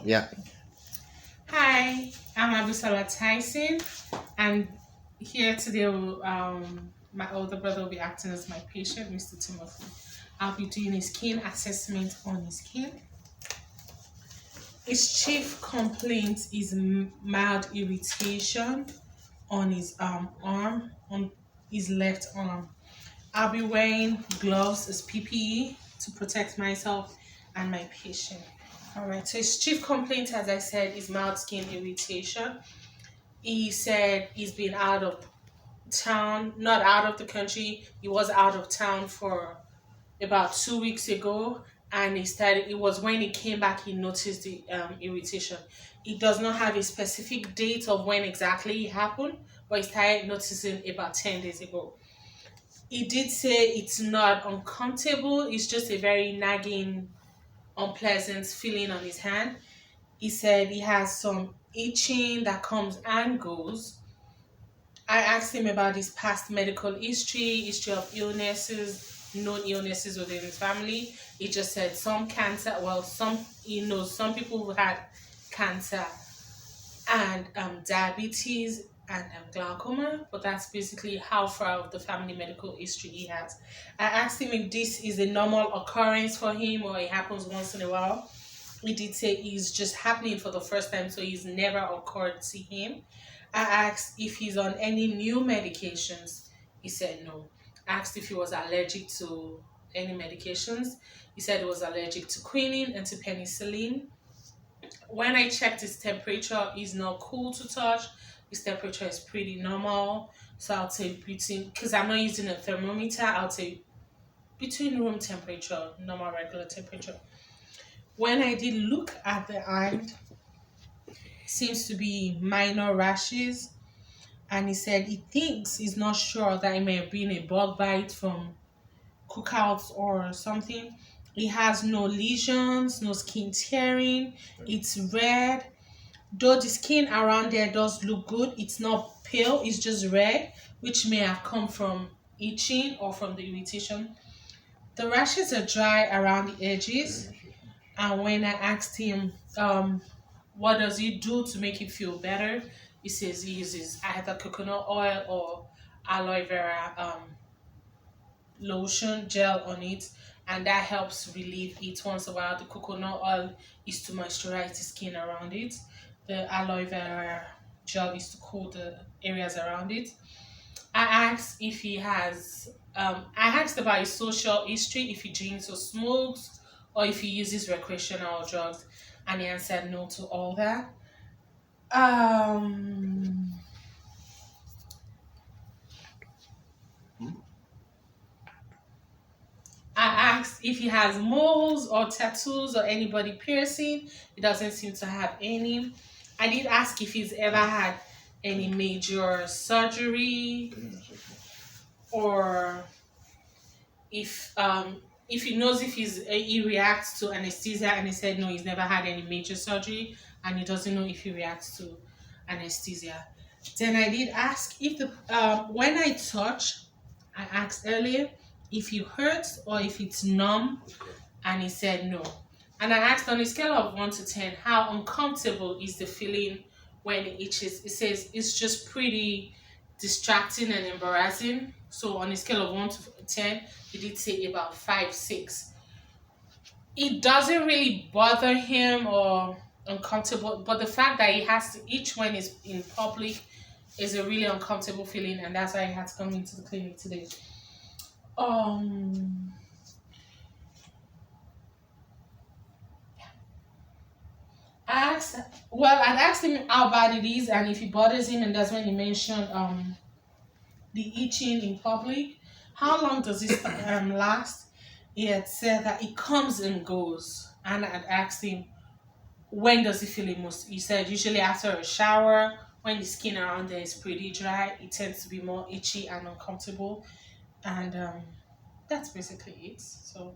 Yeah. Hi, I'm Abusala Tyson, and here today, my older brother will be acting as my patient, Mr. Timothy. I'll be doing a skin assessment on his skin. His chief complaint is mild irritation on his arm, on his left arm. I'll be wearing gloves as PPE to protect myself and my patient. All right. So his chief complaint, as I said, is mild skin irritation. He said he's been out of town, not out of the country. He was out of town for about 2 weeks ago, and he started. It was when he came back he noticed the irritation. He does not have a specific date of when exactly it happened, but he started noticing about 10 days ago. He did say it's not uncomfortable. It's just a very nagging, unpleasant feeling on his hand. He said he has some itching that comes and goes. I asked him about his past medical history of illnesses, known illnesses within his family. He just said some cancer. Well, he knows some people who had cancer and diabetes and glaucoma, but that's basically how far of the family medical history he has. I asked him if this is a normal occurrence for him or it happens once in a while. He did say it's just happening for the first time, so it's never occurred to him. I asked if he's on any new medications. He said no. I asked if he was allergic to any medications. He said he was allergic to quinine and to penicillin. When I checked his temperature, he's not cool to touch. His temperature is pretty normal. So I'll say between, because I'm not using a thermometer, I'll say between room temperature, normal regular temperature. When I did look at the hand, seems to be minor rashes, and he said he thinks he's not sure that it may have been a bug bite from cookouts or something. He has no lesions, no skin tearing. It's red. Though the skin around there does look good, it's not pale, it's just red, which may have come from itching or from the irritation. The rashes are dry around the edges, and when I asked him, what does he do to make it feel better, he says he uses either coconut oil or aloe vera lotion gel on it, and that helps relieve it once a while. The coconut oil is to moisturize the skin around it. The aloe vera gel is to cool the areas around it. I asked if he has. I asked about his social history, if he drinks or smokes, or if he uses recreational drugs, and he answered no to all that. Um, I asked if he has moles or tattoos or anybody piercing. He doesn't seem to have any. I did ask if he's ever had any major surgery or if he knows if he reacts to anesthesia, and he said no, he's never had any major surgery, and he doesn't know if he reacts to anesthesia. Then I did ask if the when I touch, I asked earlier if it hurts or if it's numb, and he said no. And I asked on a scale of 1 to 10, how uncomfortable is the feeling when it itches? It says it's just pretty distracting and embarrassing. So on a scale of 1 to 10, he did say about 5, 6. It doesn't really bother him or uncomfortable, but the fact that he has to each when is in public is a really uncomfortable feeling, and that's why he had to come into the clinic today. Um, I asked, I asked him how bad it is and if it bothers him, and that's when he mentioned the itching in public. How long does this last? He had said that it comes and goes, and I had asked him when does he feel it most. He said usually after a shower, when the skin around there is pretty dry, it tends to be more itchy and uncomfortable, and that's basically it. So.